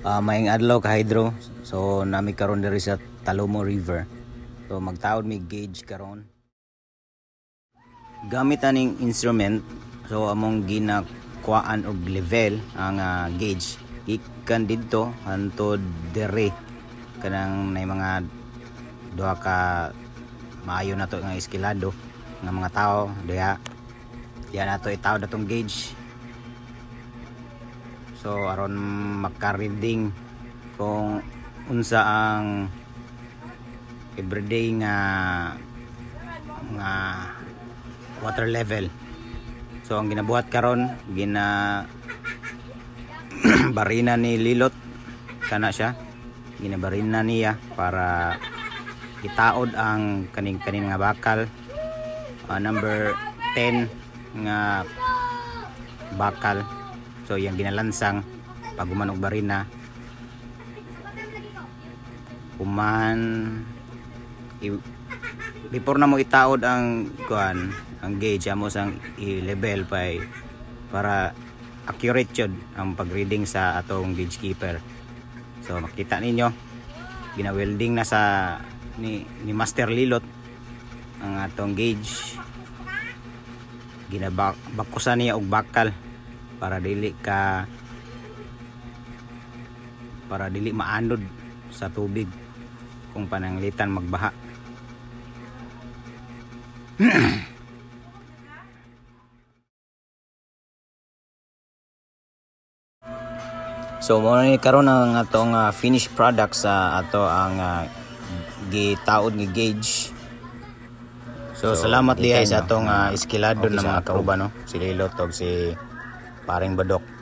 Maing adlaw ka hydro. So nami karon diri sa Talomo River. So magtaod mi gauge karon. Gamit aning instrument, so among ginakuan og level ang gauge. Ikan didto hantod dere kanang nay mga duha ka maayo na to nga eskilado nga mga tao diha. Diyan nato itaod atong gauge. So aron maka-reading kung unsa ang everyday nga water level. So ang ginabuhat karon barina ni Lilot kana siya. Ginabarina niya para itaod ang kaning nga bakal. Number 10 nga bakal. So yung ginalansang pag og barina before na mo itaod ang gauge amo sang i-level para accurate yun ang pag-reading sa atong gauge keeper. So makita ninyo gina-welding na sa ni Master Lilot ang atong gauge. Ginabakusan niya og bakal para dili maanod sa tubig kung pananglitan magbaha. So mo ni karon ang atong finished product sa ato ang gitaod ni gauge. So salamat diay sa atong eskilado na mga kauban, no? Si Lilot og si Paring Badok.